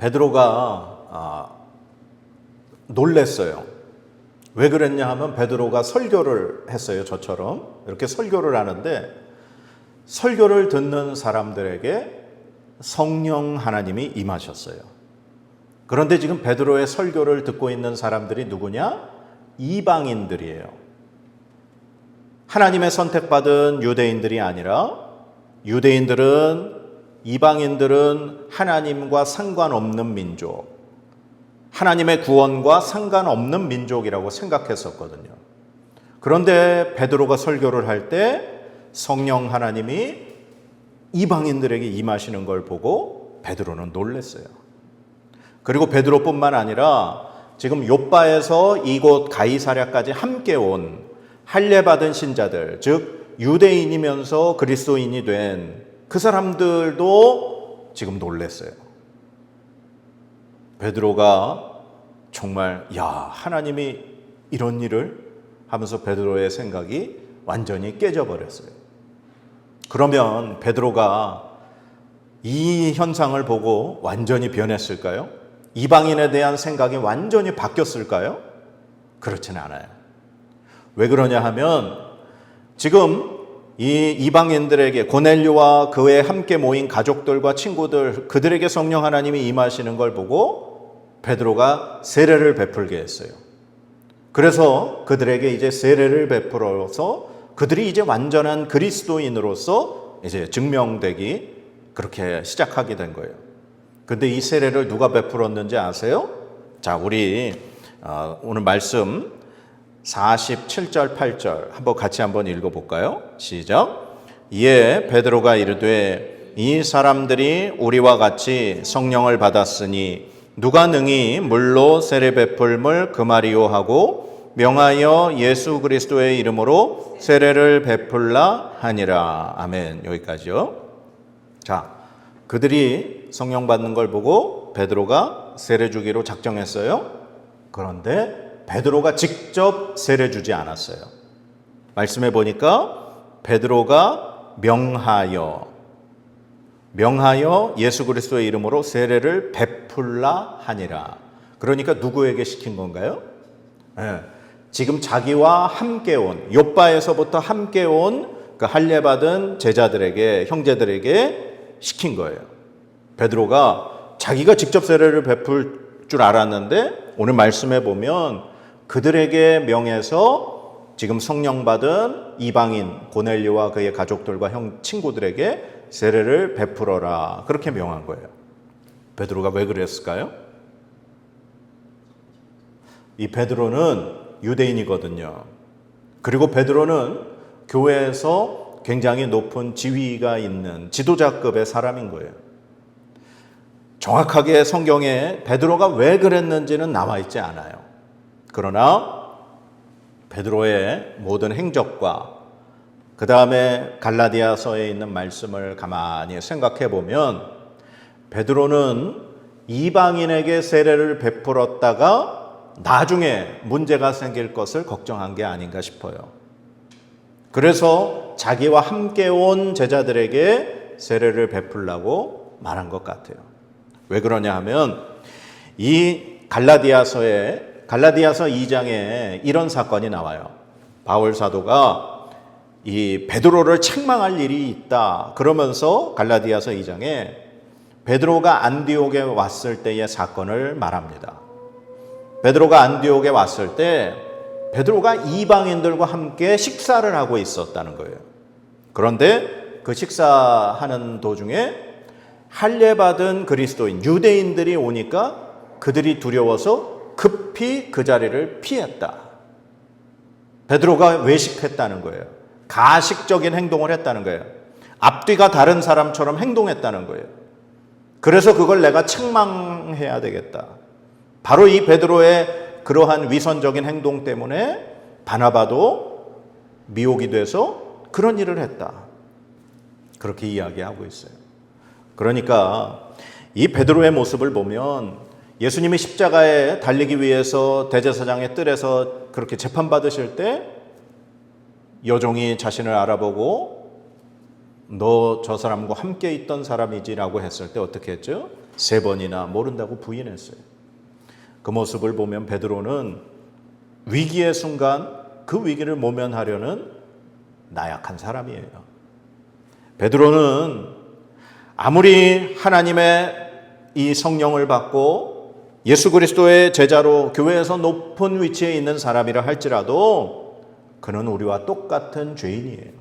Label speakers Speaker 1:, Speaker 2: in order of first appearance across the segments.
Speaker 1: 베드로가 놀랬어요. 왜 그랬냐 하면 베드로가 설교를 했어요. 저처럼 이렇게 설교를 하는데 설교를 듣는 사람들에게 성령 하나님이 임하셨어요. 그런데 지금 베드로의 설교를 듣고 있는 사람들이 누구냐? 이방인들이에요. 하나님의 선택받은 유대인들이 아니라 이방인들은 하나님과 상관없는 민족, 하나님의 구원과 상관없는 민족이라고 생각했었거든요. 그런데 베드로가 설교를 할 때 성령 하나님이 이방인들에게 임하시는 걸 보고 베드로는 놀랐어요. 그리고 베드로뿐만 아니라 지금 욥바에서 이곳 가이사랴까지 함께 온 할례받은 신자들, 즉 유대인이면서 그리스도인이 된 그 사람들도 지금 놀랐어요. 베드로가 정말 하나님이 이런 일을 하면서 베드로의 생각이 완전히 깨져버렸어요. 그러면 베드로가 이 현상을 보고 완전히 변했을까요? 이방인에 대한 생각이 완전히 바뀌었을까요? 그렇지는 않아요. 왜 그러냐 하면 지금 이 이방인들에게 고넬료와 그에 함께 모인 가족들과 친구들, 그들에게 성령 하나님이 임하시는 걸 보고 베드로가 세례를 베풀게 했어요. 그래서 그들에게 이제 세례를 베풀어서 그들이 이제 완전한 그리스도인으로서 이제 증명되기 그렇게 시작하게 된 거예요. 근데 이 세례를 누가 베풀었는지 아세요? 자, 우리 오늘 말씀 47절 8절 한번 같이 한번 읽어볼까요? 시작. 이에 베드로가 이르되 이 사람들이 우리와 같이 성령을 받았으니 누가 능히 물로 세례 베풀물 금하리요 하고 명하여 예수 그리스도의 이름으로 세례를 베풀라 하니라. 아멘. 여기까지요. 자, 그들이 성령 받는 걸 보고 베드로가 세례 주기로 작정했어요. 그런데 베드로가 직접 세례 주지 않았어요. 말씀해 보니까 베드로가 명하여 예수 그리스도의 이름으로 세례를 베풀라 하니라. 그러니까 누구에게 시킨 건가요? 지금 자기와 함께 온, 욥바에서부터 함께 온 그 할례받은 제자들에게, 형제들에게 시킨 거예요. 베드로가 자기가 직접 세례를 베풀 줄 알았는데 오늘 말씀해 보면 그들에게 명해서 지금 성령 받은 이방인 고넬료와 그의 가족들과 친구들에게 세례를 베풀어라. 그렇게 명한 거예요. 베드로가 왜 그랬을까요? 이 베드로는 유대인이거든요. 그리고 베드로는 교회에서 굉장히 높은 지위가 있는 지도자급의 사람인 거예요. 정확하게 성경에 베드로가 왜 그랬는지는 나와 있지 않아요. 그러나 베드로의 모든 행적과 그 다음에 갈라디아서에 있는 말씀을 가만히 생각해 보면 베드로는 이방인에게 세례를 베풀었다가 나중에 문제가 생길 것을 걱정한 게 아닌가 싶어요. 그래서 자기와 함께 온 제자들에게 세례를 베풀라고 말한 것 같아요. 왜 그러냐 하면 이 갈라디아서 2장에 이런 사건이 나와요. 바울 사도가 이 베드로를 책망할 일이 있다 그러면서 갈라디아서 2장에 베드로가 안디옥에 왔을 때의 사건을 말합니다. 베드로가 안디옥에 왔을 때 베드로가 이방인들과 함께 식사를 하고 있었다는 거예요. 그런데 그 식사하는 도중에 할례받은 그리스도인 유대인들이 오니까 그들이 두려워서 급히 그 자리를 피했다. 베드로가 외식했다는 거예요. 가식적인 행동을 했다는 거예요. 앞뒤가 다른 사람처럼 행동했다는 거예요. 그래서 그걸 내가 책망해야 되겠다. 바로 이 베드로의 그러한 위선적인 행동 때문에 바나바도 미혹이 돼서 그런 일을 했다. 그렇게 이야기하고 있어요. 그러니까 이 베드로의 모습을 보면 예수님이 십자가에 달리기 위해서 대제사장의 뜰에서 그렇게 재판받으실 때 여종이 자신을 알아보고 너 저 사람과 함께 있던 사람이지라고 했을 때 어떻게 했죠? 3번이나 모른다고 부인했어요. 그 모습을 보면 베드로는 위기의 순간 그 위기를 모면하려는 나약한 사람이에요. 베드로는 아무리 하나님의 이 성령을 받고 예수 그리스도의 제자로 교회에서 높은 위치에 있는 사람이라 할지라도 그는 우리와 똑같은 죄인이에요.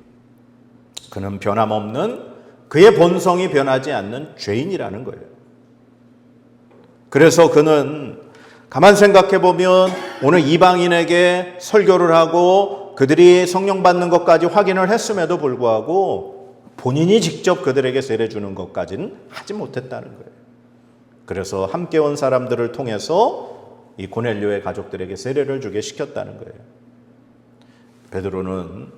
Speaker 1: 그는 변함없는 그의 본성이 변하지 않는 죄인이라는 거예요. 그래서 그는 가만 생각해 보면 오늘 이방인에게 설교를 하고 그들이 성령 받는 것까지 확인을 했음에도 불구하고 본인이 직접 그들에게 세례 주는 것까지는 하지 못했다는 거예요. 그래서 함께 온 사람들을 통해서 이 고넬료의 가족들에게 세례를 주게 시켰다는 거예요. 베드로는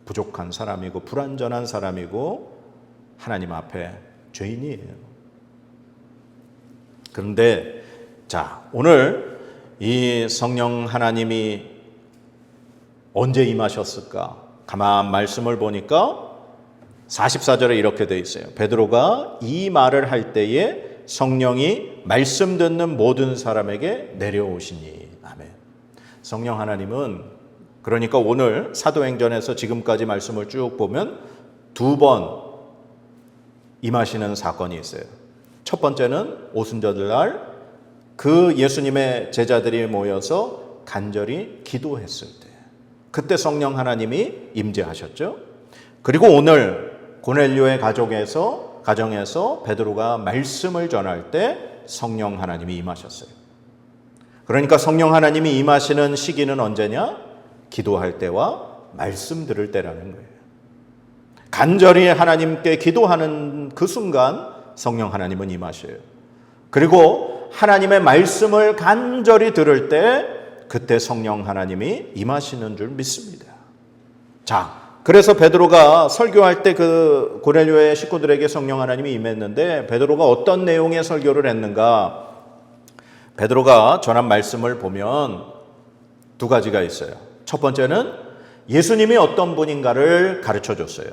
Speaker 1: 부족한 사람이고 불완전한 사람이고 하나님 앞에 죄인이에요. 그런데 자, 오늘 이 성령 하나님이 언제 임하셨을까? 가만 말씀을 보니까 44절에 이렇게 되어 있어요. 베드로가 이 말을 할 때에 성령이 말씀 듣는 모든 사람에게 내려오시니. 아멘. 성령 하나님은 그러니까 오늘 사도행전에서 지금까지 말씀을 쭉 보면 2번 임하시는 사건이 있어요. 첫 번째는 오순절날 그 예수님의 제자들이 모여서 간절히 기도했을 때 그때 성령 하나님이 임재하셨죠. 그리고 오늘 고넬료의 가정에서 베드로가 말씀을 전할 때 성령 하나님이 임하셨어요. 그러니까 성령 하나님이 임하시는 시기는 언제냐? 기도할 때와 말씀 들을 때라는 거예요. 간절히 하나님께 기도하는 그 순간 성령 하나님은 임하셔요. 그리고 하나님의 말씀을 간절히 들을 때 그때 성령 하나님이 임하시는 줄 믿습니다. 자, 그래서 베드로가 설교할 때 그 고넬료의 식구들에게 성령 하나님이 임했는데 베드로가 어떤 내용의 설교를 했는가? 베드로가 전한 말씀을 보면 2가지가 있어요. 첫 번째는 예수님이 어떤 분인가를 가르쳐 줬어요.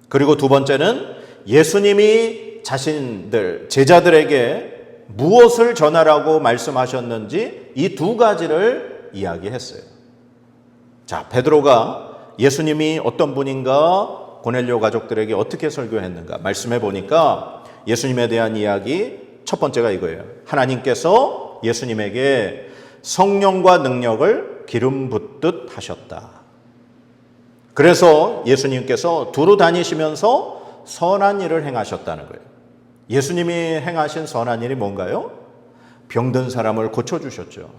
Speaker 1: 그리고 2번째는 예수님이 자신들 제자들에게 무엇을 전하라고 말씀하셨는지 이 2가지를 이야기했어요. 자, 베드로가 예수님이 어떤 분인가 고넬료 가족들에게 어떻게 설교했는가 말씀해 보니까 예수님에 대한 이야기 첫 번째가 이거예요. 하나님께서 예수님에게 성령과 능력을 기름 붓듯 하셨다. 그래서 예수님께서 두루 다니시면서 선한 일을 행하셨다는 거예요. 예수님이 행하신 선한 일이 뭔가요? 병든 사람을 고쳐주셨죠.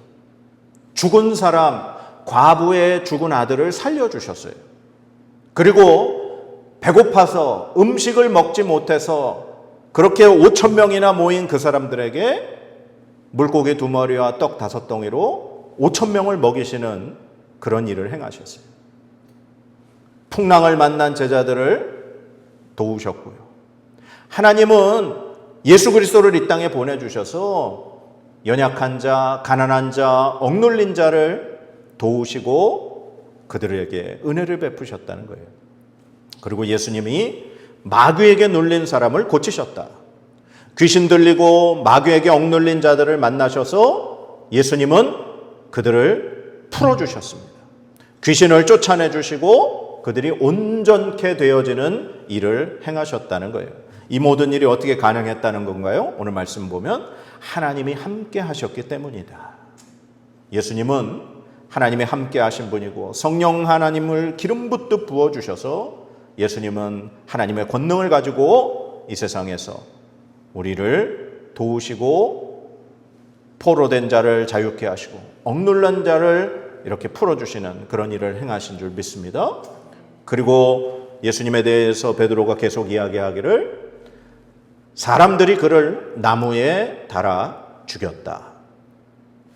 Speaker 1: 죽은 사람, 과부의 죽은 아들을 살려주셨어요. 그리고 배고파서 음식을 먹지 못해서 그렇게 5,000명이나 모인 그 사람들에게 물고기 2마리와 떡 5덩이로 5,000명을 먹이시는 그런 일을 행하셨어요. 풍랑을 만난 제자들을 도우셨고요. 하나님은 예수 그리스도를 이 땅에 보내주셔서 연약한 자, 가난한 자, 억눌린 자를 도우시고 그들에게 은혜를 베푸셨다는 거예요. 그리고 예수님이 마귀에게 눌린 사람을 고치셨다. 귀신 들리고 마귀에게 억눌린 자들을 만나셔서 예수님은 그들을 풀어주셨습니다. 귀신을 쫓아내주시고 그들이 온전케 되어지는 일을 행하셨다는 거예요. 이 모든 일이 어떻게 가능했다는 건가요? 오늘 말씀 보면 하나님이 함께 하셨기 때문이다. 예수님은 하나님이 함께 하신 분이고 성령 하나님을 기름 붓듯 부어주셔서 예수님은 하나님의 권능을 가지고 이 세상에서 우리를 도우시고 포로된 자를 자유케 하시고 억눌린 자를 이렇게 풀어주시는 그런 일을 행하신 줄 믿습니다. 그리고 예수님에 대해서 베드로가 계속 이야기하기를 사람들이 그를 나무에 달아 죽였다.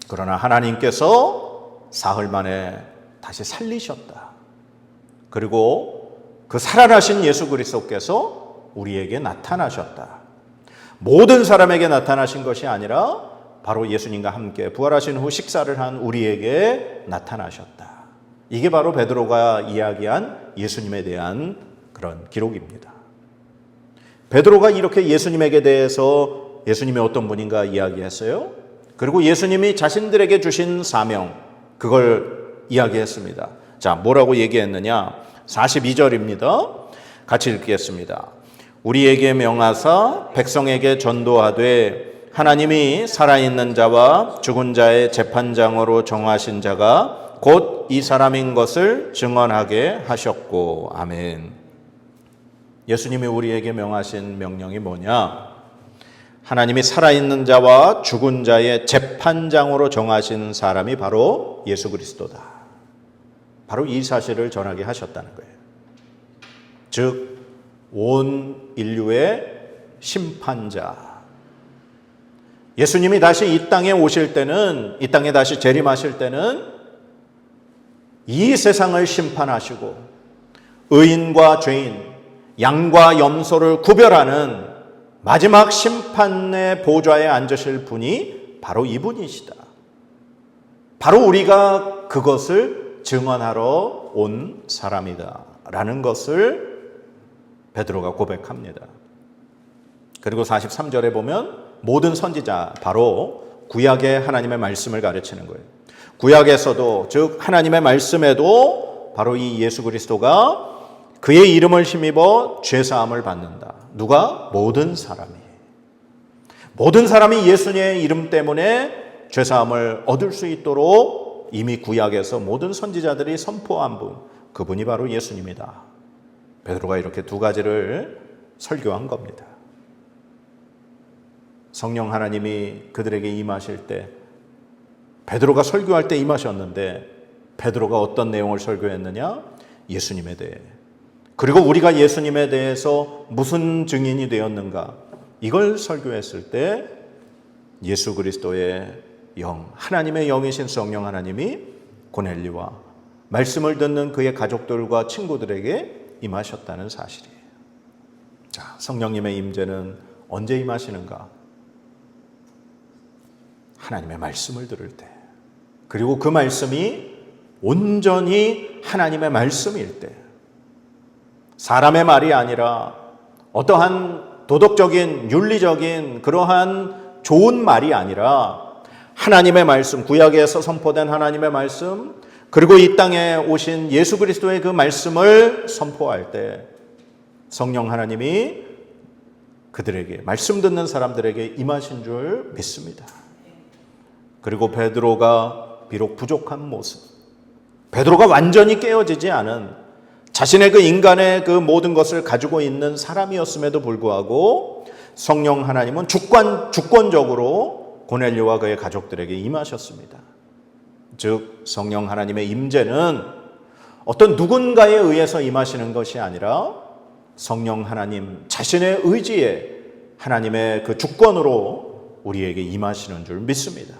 Speaker 1: 그러나 하나님께서 사흘 만에 다시 살리셨다. 그리고 그 살아나신 예수 그리스도께서 우리에게 나타나셨다. 모든 사람에게 나타나신 것이 아니라 바로 예수님과 함께 부활하신 후 식사를 한 우리에게 나타나셨다. 이게 바로 베드로가 이야기한 예수님에 대한 그런 기록입니다. 베드로가 이렇게 예수님에게 대해서 예수님이 어떤 분인가 이야기했어요. 그리고 예수님이 자신들에게 주신 사명, 그걸 이야기했습니다. 자, 뭐라고 얘기했느냐? 42절입니다. 같이 읽겠습니다. 우리에게 명하사 백성에게 전도하되 하나님이 살아있는 자와 죽은 자의 재판장으로 정하신 자가 곧 이 사람인 것을 증언하게 하셨고. 아멘. 예수님이 우리에게 명하신 명령이 뭐냐? 하나님이 살아있는 자와 죽은 자의 재판장으로 정하신 사람이 바로 예수 그리스도다. 바로 이 사실을 전하게 하셨다는 거예요. 즉, 온 인류의 심판자. 예수님이 다시 이 땅에 오실 때는, 이 땅에 다시 재림하실 때는 이 세상을 심판하시고 의인과 죄인, 양과 염소를 구별하는 마지막 심판의 보좌에 앉으실 분이 바로 이분이시다. 바로 우리가 그것을 증언하러 온 사람이다 라는 것을 베드로가 고백합니다. 그리고 43절에 보면 모든 선지자, 바로 구약의 하나님의 말씀을 가르치는 거예요. 구약에서도, 즉 하나님의 말씀에도 바로 이 예수 그리스도가 그의 이름을 힘입어 죄사함을 받는다. 누가? 모든 사람이. 모든 사람이 예수님의 이름 때문에 죄사함을 얻을 수 있도록 이미 구약에서 모든 선지자들이 선포한 분, 그분이 바로 예수님이다. 베드로가 이렇게 두 가지를 설교한 겁니다. 성령 하나님이 그들에게 임하실 때, 베드로가 설교할 때 임하셨는데 베드로가 어떤 내용을 설교했느냐? 예수님에 대해. 그리고 우리가 예수님에 대해서 무슨 증인이 되었는가? 이걸 설교했을 때 예수 그리스도의 영, 하나님의 영이신 성령 하나님이 고넬료와 말씀을 듣는 그의 가족들과 친구들에게 임하셨다는 사실이에요. 자, 성령님의 임재는 언제 임하시는가? 하나님의 말씀을 들을 때, 그리고 그 말씀이 온전히 하나님의 말씀일 때, 사람의 말이 아니라 어떠한 도덕적인, 윤리적인 그러한 좋은 말이 아니라 하나님의 말씀, 구약에서 선포된 하나님의 말씀, 그리고 이 땅에 오신 예수 그리스도의 그 말씀을 선포할 때 성령 하나님이 그들에게, 말씀 듣는 사람들에게 임하신 줄 믿습니다. 그리고 베드로가 비록 부족한 모습, 베드로가 완전히 깨어지지 않은 자신의 그 인간의 그 모든 것을 가지고 있는 사람이었음에도 불구하고 성령 하나님은 주권적으로 고넬료와 그의 가족들에게 임하셨습니다. 즉 성령 하나님의 임재는 어떤 누군가에 의해서 임하시는 것이 아니라 성령 하나님 자신의 의지에 하나님의 그 주권으로 우리에게 임하시는 줄 믿습니다.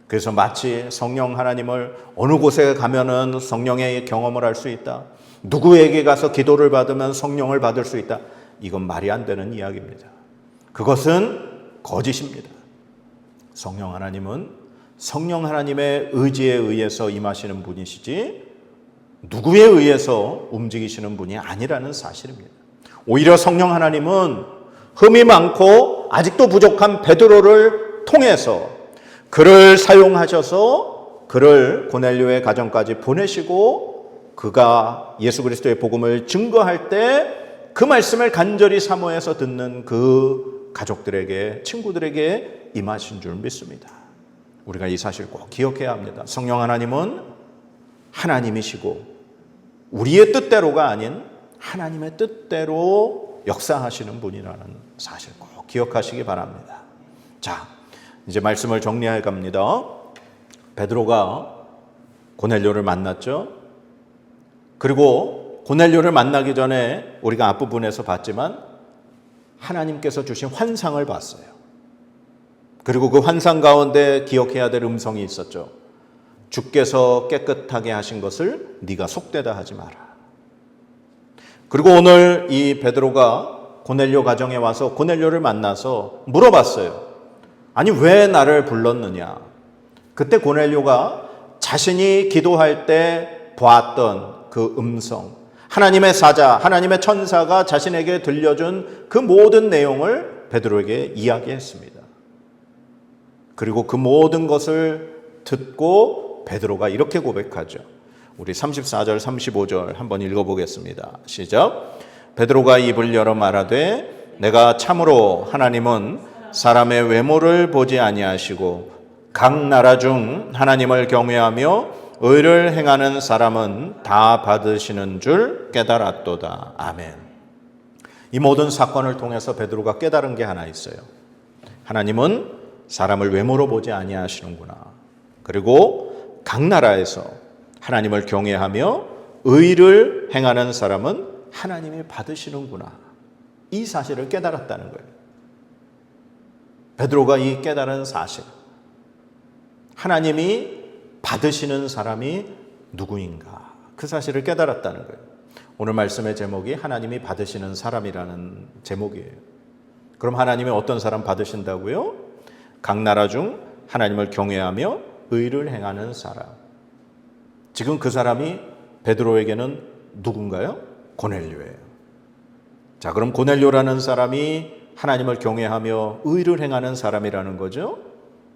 Speaker 1: 그래서 마치 성령 하나님을 어느 곳에 가면은 성령의 경험을 할 수 있다, 누구에게 가서 기도를 받으면 성령을 받을 수 있다, 이건 말이 안 되는 이야기입니다. 그것은 거짓입니다. 성령 하나님은 성령 하나님의 의지에 의해서 임하시는 분이시지 누구에 의해서 움직이시는 분이 아니라는 사실입니다. 오히려 성령 하나님은 흠이 많고 아직도 부족한 베드로를 통해서 그를 사용하셔서 그를 고넬료의 가정까지 보내시고 그가 예수 그리스도의 복음을 증거할 때 그 말씀을 간절히 사모해서 듣는 그 가족들에게, 친구들에게 임하신 줄 믿습니다. 우리가 이 사실 꼭 기억해야 합니다. 성령 하나님은 하나님이시고 우리의 뜻대로가 아닌 하나님의 뜻대로 역사하시는 분이라는 사실 꼭 기억하시기 바랍니다. 자, 이제 말씀을 정리해 갑니다. 베드로가 고넬료를 만났죠. 그리고 고넬료를 만나기 전에 우리가 앞부분에서 봤지만 하나님께서 주신 환상을 봤어요. 그리고 그 환상 가운데 기억해야 될 음성이 있었죠. 주께서 깨끗하게 하신 것을 네가 속되다 하지 마라. 그리고 오늘 이 베드로가 고넬료 가정에 와서 고넬료를 만나서 물어봤어요. 아니 왜 나를 불렀느냐. 그때 고넬료가 자신이 기도할 때 보았던 그 음성, 하나님의 사자, 하나님의 천사가 자신에게 들려준 그 모든 내용을 베드로에게 이야기했습니다. 그리고 그 모든 것을 듣고 베드로가 이렇게 고백하죠. 우리 34절, 35절 한번 읽어보겠습니다. 시작. 베드로가 입을 열어 말하되 내가 참으로 하나님은 사람의 외모를 보지 아니하시고 각 나라 중 하나님을 경외하며 의를 행하는 사람은 다 받으시는 줄 깨달았도다. 아멘. 이 모든 사건을 통해서 베드로가 깨달은 게 하나 있어요. 하나님은 사람을 외모로 보지 아니하시는구나. 그리고 각 나라에서 하나님을 경외하며 의를 행하는 사람은 하나님이 받으시는구나. 이 사실을 깨달았다는 거예요. 베드로가 이 깨달은 사실, 하나님이 받으시는 사람이 누구인가, 그 사실을 깨달았다는 거예요. 오늘 말씀의 제목이 하나님이 받으시는 사람이라는 제목이에요. 그럼 하나님이 어떤 사람 받으신다고요? 각 나라 중 하나님을 경외하며 의를 행하는 사람. 지금 그 사람이 베드로에게는 누군가요? 고넬료예요. 자, 그럼 고넬료라는 사람이 하나님을 경외하며 의를 행하는 사람이라는 거죠.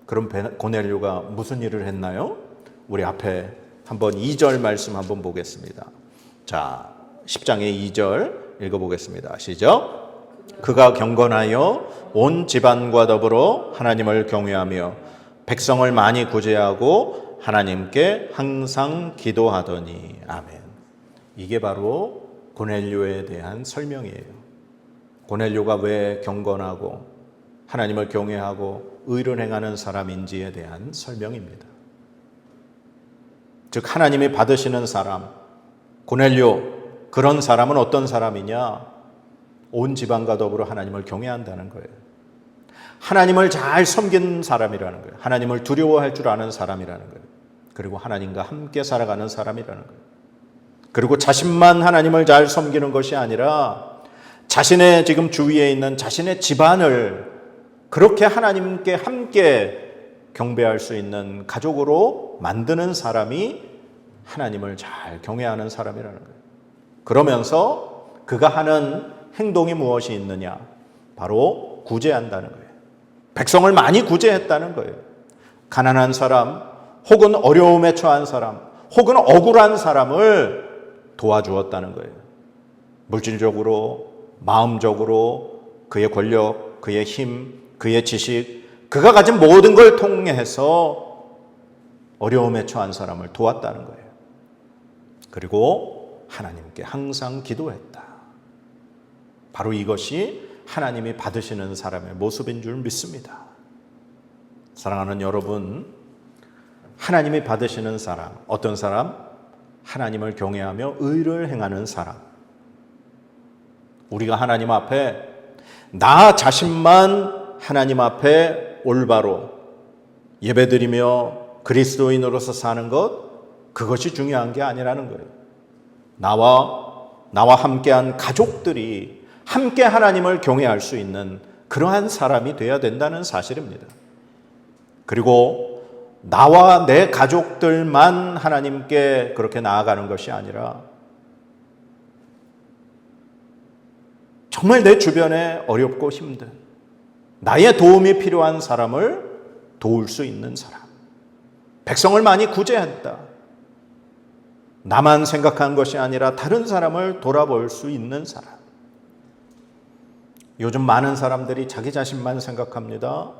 Speaker 1: 그럼 고넬료가 무슨 일을 했나요? 우리 앞에 한번 2절 말씀 한번 보겠습니다. 자, 10장의 2절 읽어보겠습니다. 시작. 그가 경건하여 온 집안과 더불어 하나님을 경외하며 백성을 많이 구제하고 하나님께 항상 기도하더니. 아멘. 이게 바로 고넬료에 대한 설명이에요. 고넬료가 왜 경건하고 하나님을 경외하고 의를 행하는 사람인지에 대한 설명입니다. 즉 하나님이 받으시는 사람, 고넬료, 그런 사람은 어떤 사람이냐? 온 집안과 더불어 하나님을 경외한다는 거예요. 하나님을 잘 섬기는 사람이라는 거예요. 하나님을 두려워할 줄 아는 사람이라는 거예요. 그리고 하나님과 함께 살아가는 사람이라는 거예요. 그리고 자신만 하나님을 잘 섬기는 것이 아니라 자신의 지금 주위에 있는 자신의 집안을 그렇게 하나님께 함께 경배할 수 있는 가족으로 만드는 사람이 하나님을 잘 경외하는 사람이라는 거예요. 그러면서 그가 하는 행동이 무엇이 있느냐? 바로 구제한다는 거예요. 백성을 많이 구제했다는 거예요. 가난한 사람, 혹은 어려움에 처한 사람, 혹은 억울한 사람을 도와주었다는 거예요. 물질적으로, 마음적으로, 그의 권력, 그의 힘, 그의 지식, 그가 가진 모든 걸 통해서 어려움에 처한 사람을 도왔다는 거예요. 그리고 하나님께 항상 기도했다. 바로 이것이 하나님이 받으시는 사람의 모습인 줄 믿습니다. 사랑하는 여러분, 하나님이 받으시는 사람, 어떤 사람? 하나님을 경외하며 의를 행하는 사람. 우리가 하나님 앞에 나 자신만 하나님 앞에 올바로 예배드리며 그리스도인으로서 사는 것, 그것이 중요한 게 아니라는 거예요. 나와 함께한 가족들이 함께 하나님을 경외할 수 있는 그러한 사람이 되어야 된다는 사실입니다. 그리고 나와 내 가족들만 하나님께 그렇게 나아가는 것이 아니라 정말 내 주변에 어렵고 힘든 나의 도움이 필요한 사람을 도울 수 있는 사람. 백성을 많이 구제했다. 나만 생각한 것이 아니라 다른 사람을 돌아볼 수 있는 사람. 요즘 많은 사람들이 자기 자신만 생각합니다.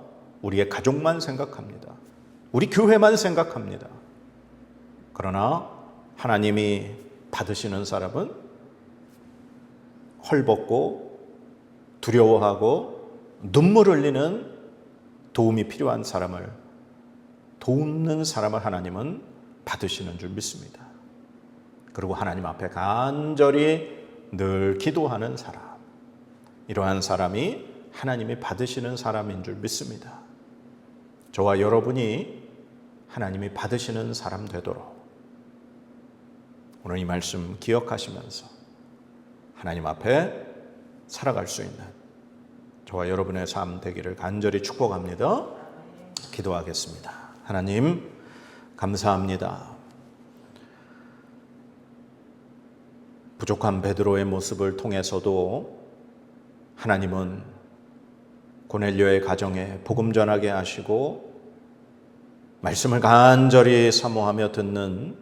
Speaker 1: 우리의 가족만 생각합니다. 우리 교회만 생각합니다. 그러나 하나님이 받으시는 사람은 헐벗고 두려워하고 눈물 흘리는 도움이 필요한 사람을 돕는 사람을 하나님은 받으시는 줄 믿습니다. 그리고 하나님 앞에 간절히 늘 기도하는 사람, 이러한 사람이 하나님이 받으시는 사람인 줄 믿습니다. 저와 여러분이 하나님이 받으시는 사람 되도록 오늘 이 말씀 기억하시면서 하나님 앞에 살아갈 수 있는 저와 여러분의 삶 되기를 간절히 축복합니다. 기도하겠습니다. 하나님, 감사합니다. 부족한 베드로의 모습을 통해서도 하나님은 고넬료의 가정에 복음 전하게 하시고 말씀을 간절히 사모하며 듣는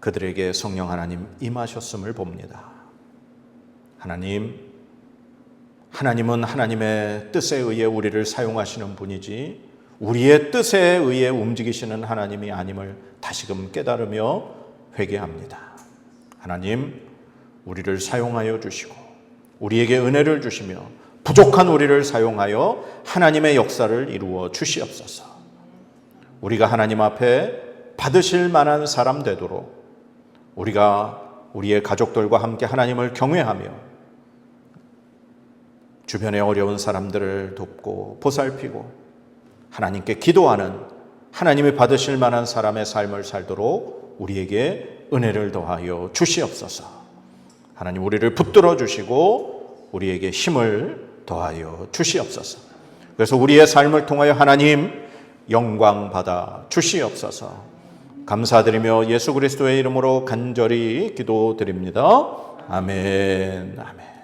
Speaker 1: 그들에게 성령 하나님 임하셨음을 봅니다. 하나님은 하나님의 뜻에 의해 우리를 사용하시는 분이지 우리의 뜻에 의해 움직이시는 하나님이 아님을 다시금 깨달으며 회개합니다. 하나님, 우리를 사용하여 주시고 우리에게 은혜를 주시며 부족한 우리를 사용하여 하나님의 역사를 이루어 주시옵소서. 우리가 하나님 앞에 받으실 만한 사람 되도록 우리가 우리의 가족들과 함께 하나님을 경외하며 주변의 어려운 사람들을 돕고 보살피고 하나님께 기도하는 하나님이 받으실 만한 사람의 삶을 살도록 우리에게 은혜를 더하여 주시옵소서. 하나님, 우리를 붙들어 주시고 우리에게 힘을 더하여 주시옵소서. 그래서 우리의 삶을 통하여 하나님 영광 받아 주시옵소서. 감사드리며 예수 그리스도의 이름으로 간절히 기도드립니다. 아멘. 아멘.